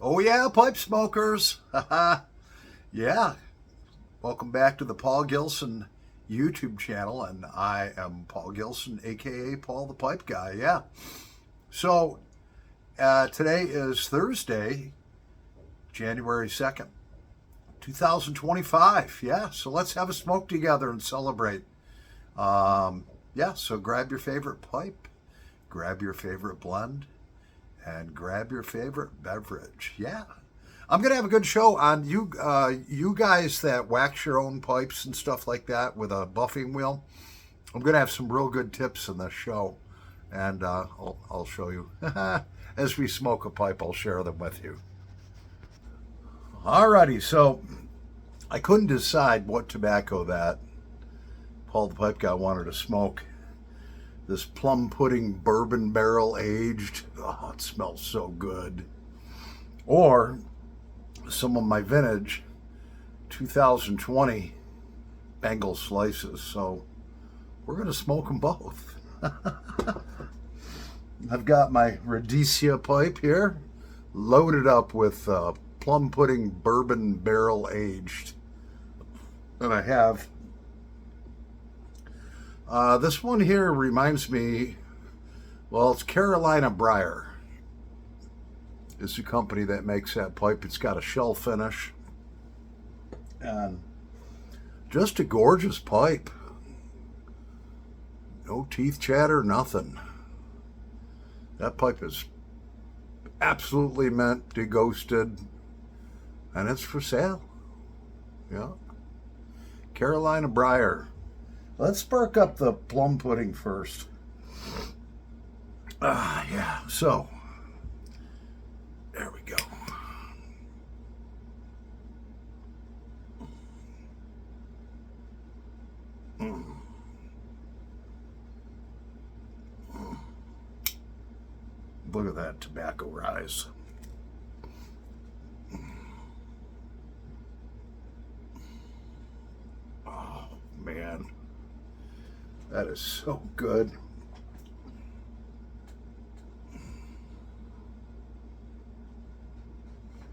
Oh yeah, pipe smokers. Yeah. Welcome back to the Paul Gilson YouTube channel, and I am Paul Gilson, aka Paul the Pipe Guy. Yeah. So today is Thursday, January 2nd, 2025. Yeah. So let's have a smoke together and celebrate. Yeah. So grab your favorite pipe, grab your favorite blend, and grab your favorite beverage. Yeah. I'm gonna have a good show on you. You guys that wax your own pipes and stuff like that with a buffing wheel. I'm gonna have some real good tips in this show, and I'll show you as we smoke a pipe. I'll share them with you. Alrighty, so I couldn't decide what tobacco that Paul the Pipe Guy wanted to smoke. This plum pudding bourbon barrel aged. Oh, it smells so good. Or some of my vintage 2020 Bengal slices. So we're going to smoke them both. I've got my Rhodesia pipe here loaded up with plum pudding bourbon barrel aged. And I have this one here reminds me, well, it's Carolina Briar. It's the company that makes that pipe. It's got a shell finish and just a gorgeous pipe. No teeth chatter, nothing. That pipe is absolutely mint, deghosted, and it's for sale. Yeah. Carolina Briar. Let's spark up the plum pudding first. Yeah, so there we go. Look at that tobacco rise. Oh, man. That is so good.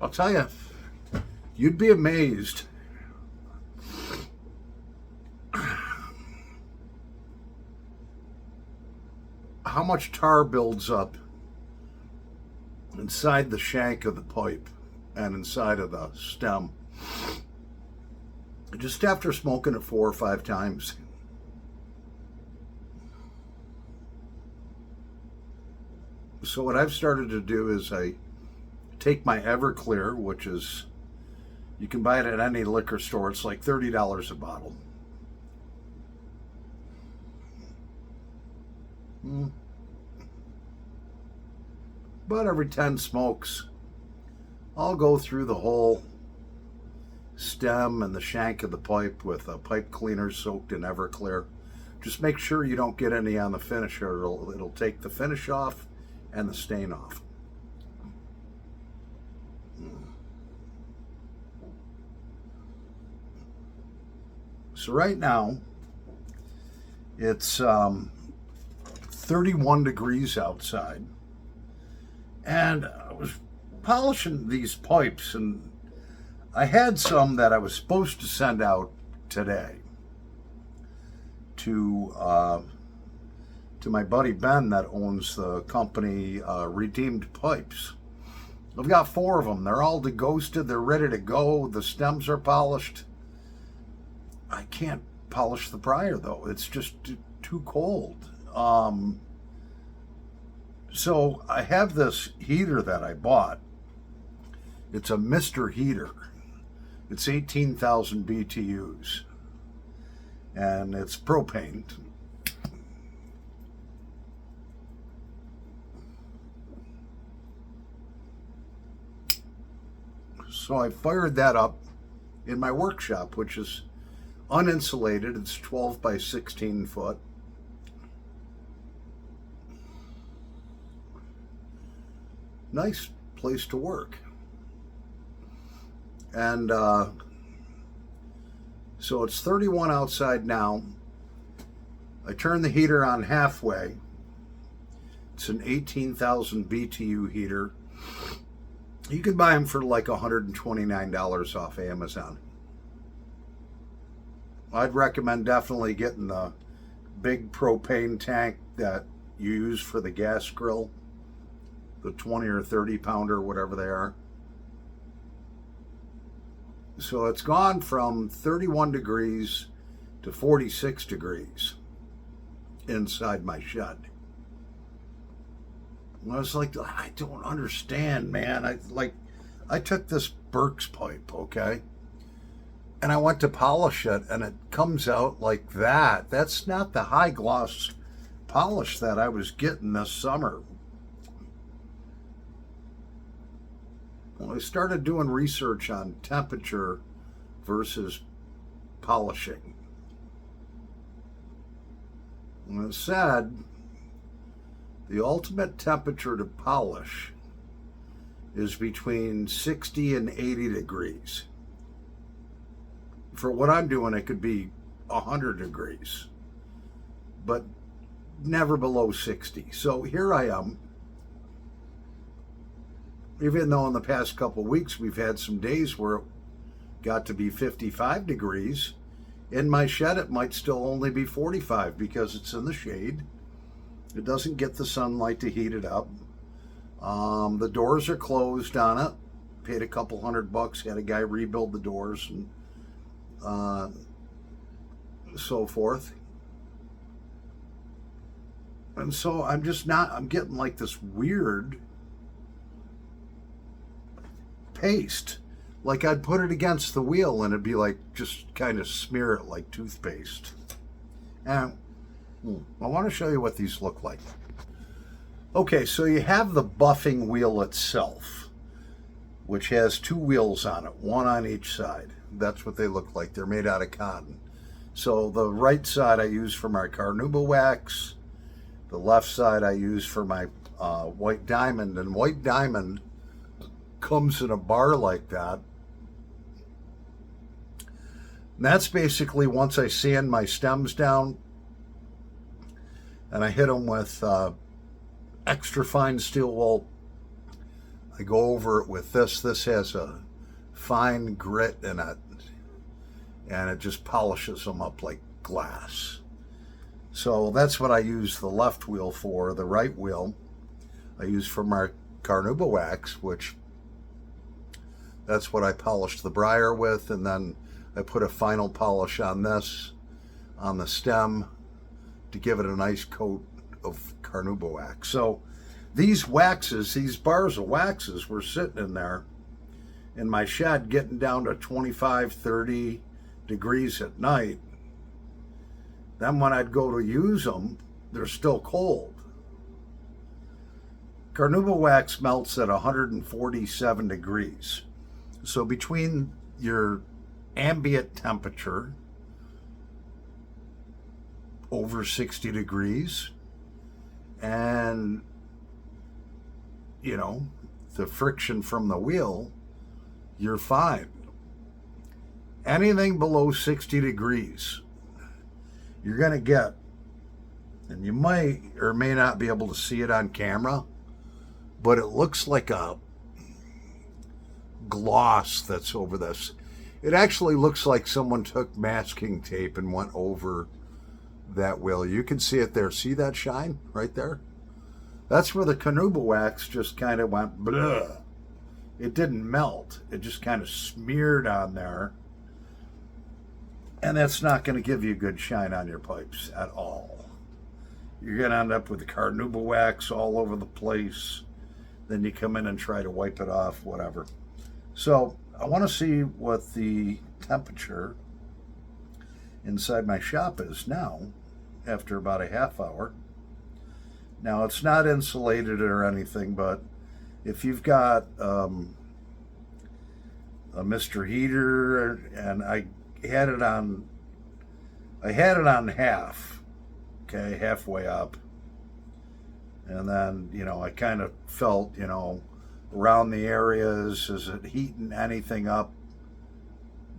I'll tell you, you'd be amazed how much tar builds up inside the shank of the pipe and inside of the stem just after smoking it 4 or 5 times. So what I've started to do is I take my Everclear, which is, you can buy it at any liquor store. It's like $30 a bottle. But every 10 smokes, I'll go through the whole stem and the shank of the pipe with a pipe cleaner soaked in Everclear. Just make sure you don't get any on the finish, or it'll take the finish off and the stain off. So right now, it's 31 degrees outside. And I was polishing these pipes, and I had some that I was supposed to send out today to my buddy Ben that owns the company Redeemed Pipes. I've got 4 of them. They're all deghosted. They're ready to go. The stems are polished. I can't polish the prior, though. It's just too cold. So I have this heater that I bought. It's a Mr. Heater. It's 18,000 BTUs. And it's propane. So I fired that up in my workshop, which is uninsulated. It's 12 by 16 foot. Nice place to work. And so it's 31 outside now. I turn the heater on halfway. It's an 18,000 BTU heater. You can buy them for like $129 off Amazon. I'd recommend definitely getting the big propane tank that you use for the gas grill, the 20 or 30 pounder, whatever they are. So it's gone from 31 degrees to 46 degrees inside my shed. I was like, I don't understand, man. I took this Burke's pipe, okay, and I went to polish it, and it comes out like that. That's not the high gloss polish that I was getting this summer. Well, I started doing research on temperature versus polishing. And it said the ultimate temperature to polish is between 60 and 80 degrees. For what I'm doing, it could be 100 degrees, but never below 60. So here I am. Even though in the past couple of weeks we've had some days where it got to be 55 degrees, in my shed it might still only be 45 because it's in the shade. It doesn't get the sunlight to heat it up. The doors are closed on it. Paid a couple $100, had a guy rebuild the doors and so forth. And so I'm getting like this weird paste. Like I'd put it against the wheel and it'd be like, just kind of smear it like toothpaste. And I want to show you what these look like. Okay, so you have the buffing wheel itself, which has two wheels on it, one on each side. That's what they look like. They're made out of cotton. So the right side I use for my Carnauba wax. The left side I use for my White Diamond. And White Diamond comes in a bar like that. And that's basically once I sand my stems down and I hit them with extra fine steel wool, I go over it with this. This has a fine grit in it, and it just polishes them up like glass. So that's what I use the left wheel for. The right wheel I use for my Carnauba wax, which that's what I polished the briar with, and then I put a final polish on this, on the stem, to give it a nice coat of Carnauba wax. So these waxes, these bars of waxes were sitting in there in my shed getting down to 25, 30 degrees at night. Then when I'd go to use them, they're still cold. Carnauba wax melts at 147 degrees. So between your ambient temperature over 60 degrees and, you know, the friction from the wheel, you're fine. Anything below 60 degrees, you're going to get, and you might or may not be able to see it on camera, but it looks like a gloss that's over this. It actually looks like someone took masking tape and went over that wheel. You can see it there. See that shine right there? That's where the Carnauba wax just kind of went blah. It didn't melt. It just kind of smeared on there. And that's not going to give you good shine on your pipes at all. You're going to end up with the Carnauba wax all over the place. Then you come in and try to wipe it off, whatever. So I want to see what the temperature inside my shop is now after about a half hour. Now it's not insulated or anything, but if you've got a Mr. Heater, and I had it on half, okay, halfway up, and then, you know, I kind of felt, you know, around the areas, is it heating anything up?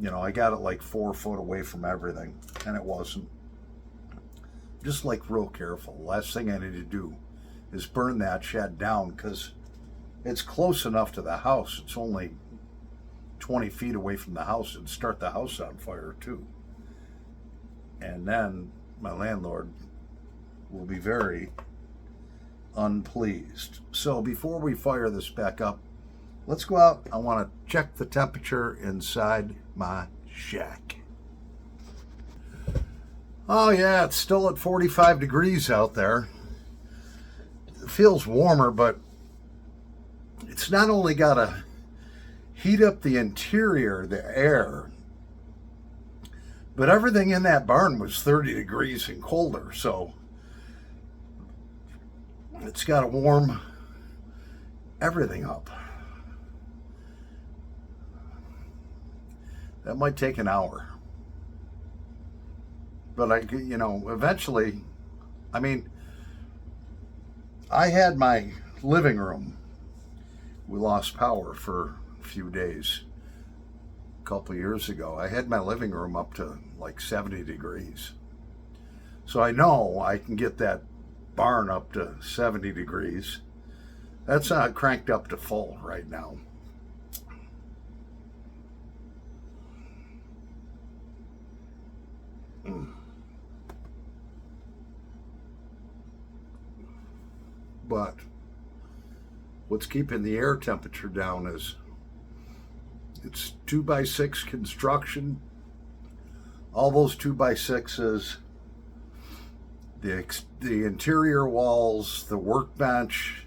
You know, I got it like 4 foot away from everything, and it wasn't. Just like real careful. Last thing I need to do is burn that shed down, because it's close enough to the house. It's only 20 feet away from the house. It'd start the house on fire too. And then my landlord will be very unpleased. So before we fire this back up, let's go out. I want to check the temperature inside my shack. Oh yeah, it's still at 45 degrees out there. It feels warmer, but it's not only got to heat up the interior, the air, but everything in that barn was 30 degrees and colder, so it's got to warm everything up. That might take an hour. But eventually, I had my living room. We lost power for a few days a couple years ago. I had my living room up to like 70 degrees. So I know I can get that barn up to 70 degrees. That's not cranked up to full right now. But what's keeping the air temperature down is it's 2x6 construction. All those 2x6s, the interior walls, the workbench,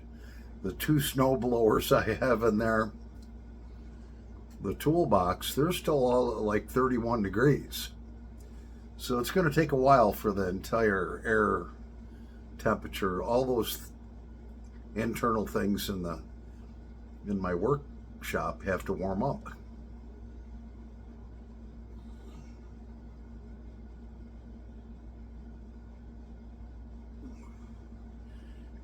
the 2 snow blowers I have in there, the toolbox, they're still all at like 31 degrees. So it's going to take a while for the entire air temperature, all those internal things in my workshop have to warm up.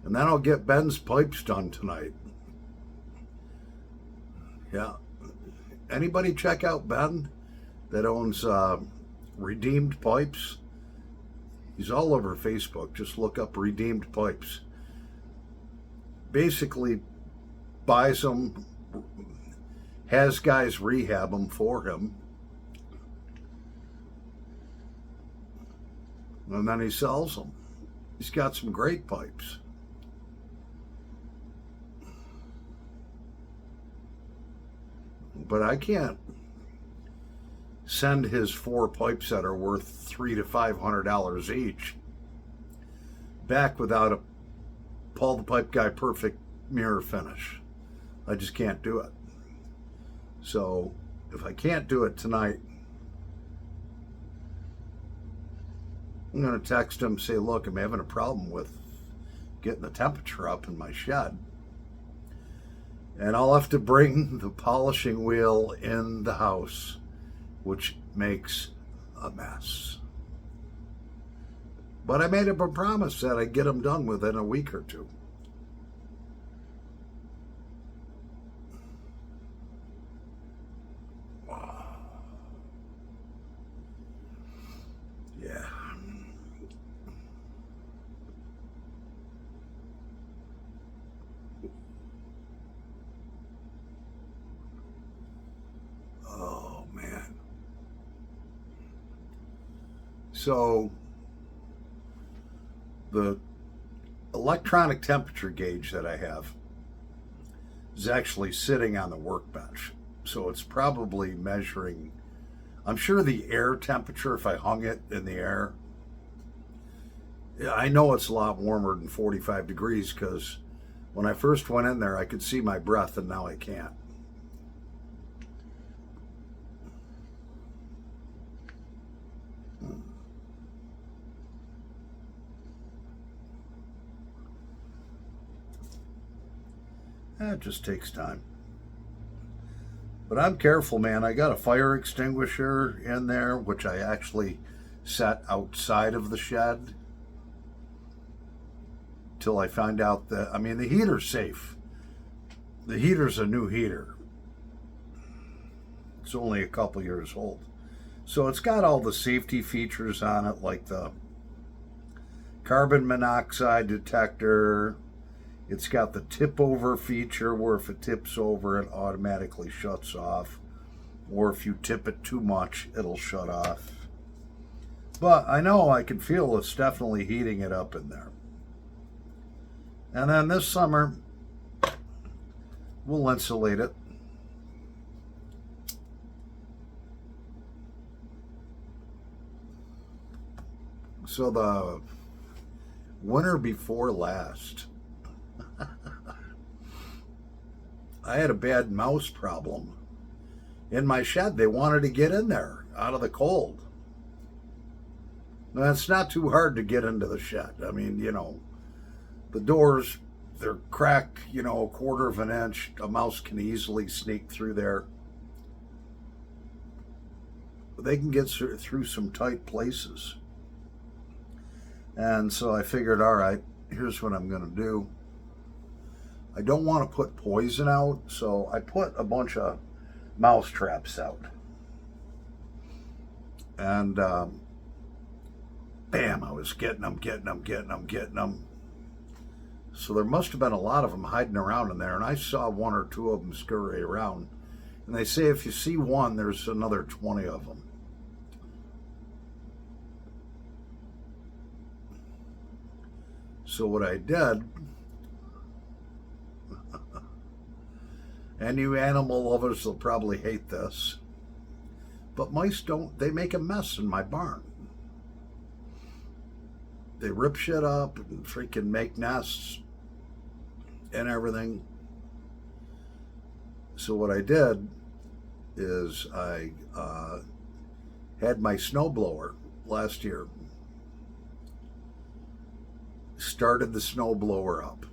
And then I'll get Ben's pipes done tonight. Yeah. Anybody check out Ben that owns Redeemed Pipes? He's all over Facebook. Just look up Redeemed Pipes. Basically buys them, has guys rehab them for him, and then he sells them. He's got some great pipes. But I can't send his 4 pipes that are worth $300 to $500 each back without a Paul the Pipe Guy perfect mirror finish. I just can't do it. So if I can't do it tonight, I'm going to text him, say, look, I'm having a problem with getting the temperature up in my shed. And I'll have to bring the polishing wheel in the house, which makes a mess. But I made him a promise that I'd get them done within a week or two. Yeah. Oh, man. So the electronic temperature gauge that I have is actually sitting on the workbench. So it's probably measuring, I'm sure the air temperature, if I hung it in the air, I know it's a lot warmer than 45 degrees because when I first went in there, I could see my breath and now I can't. It just takes time. But I'm careful, man. I got a fire extinguisher in there, which I actually set outside of the shed till I find out that, I mean, the heater's safe. The heater's a new heater. It's only a couple years old. So it's got all the safety features on it, like the carbon monoxide detector. It's got the tip over feature where if it tips over, it automatically shuts off. Or if you tip it too much, it'll shut off. But I know I can feel it's definitely heating it up in there. And then this summer, we'll insulate it. So the winter before last, I had a bad mouse problem in my shed. They wanted to get in there out of the cold. Now, it's not too hard to get into the shed. I mean, the doors, they're cracked, a quarter of an inch. A mouse can easily sneak through there. They can get through some tight places. And so I figured, all right, here's what I'm going to do. I don't want to put poison out, so I put a bunch of mouse traps out. And bam, I was getting them. So there must have been a lot of them hiding around in there, and I saw one or two of them scurry around. And they say if you see one, there's another 20 of them. So what I did, and you animal lovers will probably hate this, but mice they make a mess in my barn. They rip shit up and freaking make nests and everything. So what I did is I had my snowblower last year. Started the snowblower up.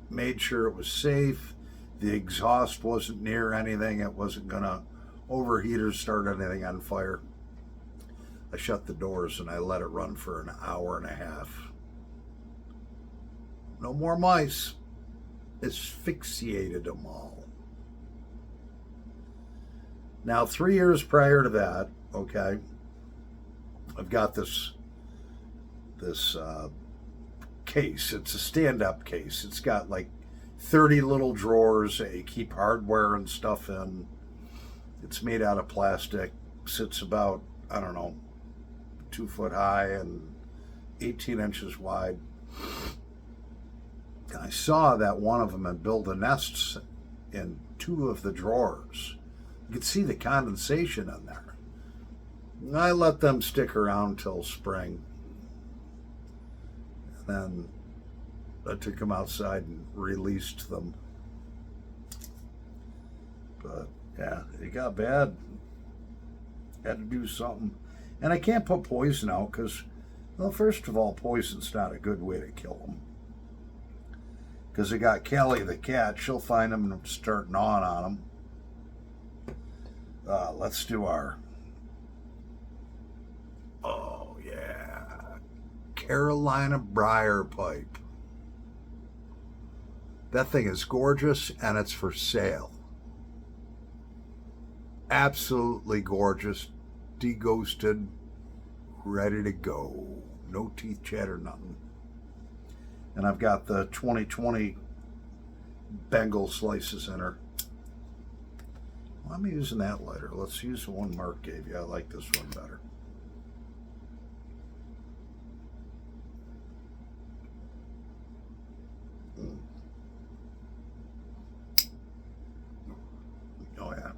Made sure it was safe. The exhaust wasn't near anything. It wasn't going to overheat or start anything on fire. I shut the doors and I let it run for an hour and a half. No more mice. Asphyxiated them all. Now, 3 years prior to that, okay, I've got this case. It's a stand-up case. It's got like 30 little drawers that you keep hardware and stuff in. It's made out of plastic. Sits about, 2 foot high and 18 inches wide. And I saw that one of them had built a nest in 2 of the drawers. You could see the condensation in there. And I let them stick around till spring. Then I took them outside and released them. But yeah, it got bad. Had to do something. And I can't put poison out because, well, first of all, poison's not a good way to kill them. Because I got Kelly the cat. She'll find them and start gnawing on them. Let's do our... Oh, yeah. Carolina briar pipe. That thing is gorgeous and it's for sale. Absolutely gorgeous. Deghosted. Ready to go. No teeth chatter, nothing. And I've got the 2020 Bengal slices in her. Well, I'm using that lighter. Let's use the one Mark gave you. I like this one better. Oh, yeah.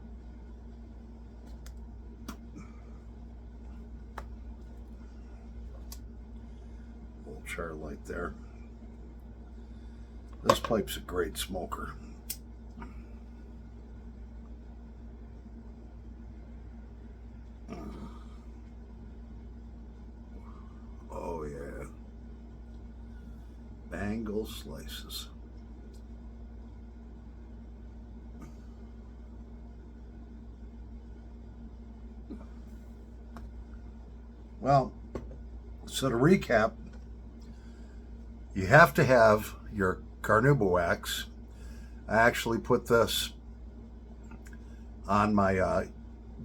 Little char light there. This pipe's a great smoker. Oh, yeah. Bengal slices. Well, so to recap, you have to have your Carnauba. I actually put this on my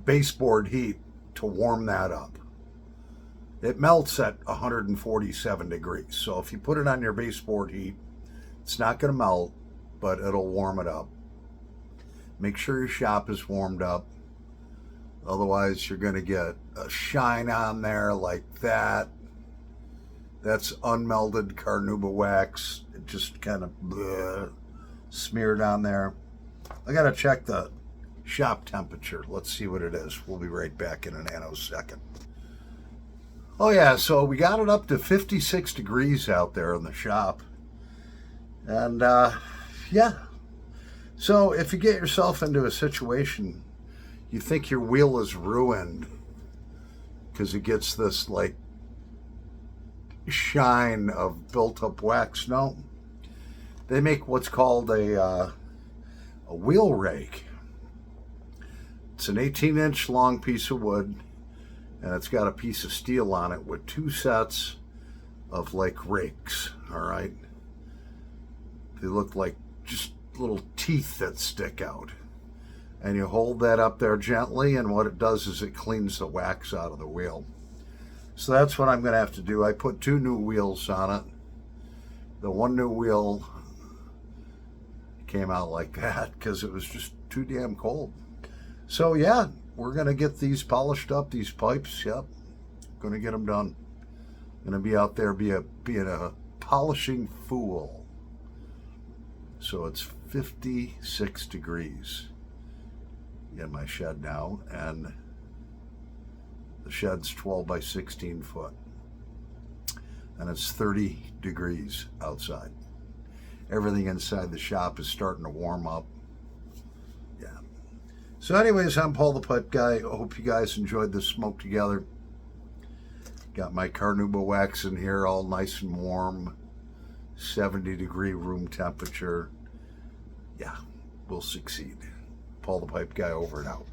baseboard heat to warm that up. It melts at 147 degrees. So if you put it on your baseboard heat, It's not going to melt, but it'll warm it up. Make sure your shop is warmed up. Otherwise, you're going to get a shine on there like that. That's unmelted carnauba wax. It just kind of smeared on there. I got to check the shop temperature. Let's see what it is. We'll be right back in a nanosecond. Oh yeah, so we got it up to 56 degrees out there in the shop. And yeah. So if you get yourself into a situation, you think your wheel is ruined because it gets this like shine of built up wax. No, they make what's called a wheel rake. It's an 18-inch long piece of wood, and it's got a piece of steel on it with two sets of like rakes. All right, they look like just little teeth that stick out, and you hold that up there gently, and what it does is it cleans the wax out of the wheel. So that's what I'm going to have to do. I put 2 new wheels on it. The one new wheel came out like that because it was just too damn cold. So yeah, we're going to get these polished up, these pipes. Yep, going to get them done. Going to be out there being a polishing fool. So it's 56 degrees in my shed now, and the shed's 12 by 16 foot, and it's 30 degrees outside. Everything inside the shop is starting to warm up. Yeah. So anyways, I'm Paul the Pipe Guy. I hope you guys enjoyed this smoke together. Got my carnauba wax in here all nice and warm. 70-degree room temperature. Yeah, we'll succeed. Paul the Pipe Guy over and out.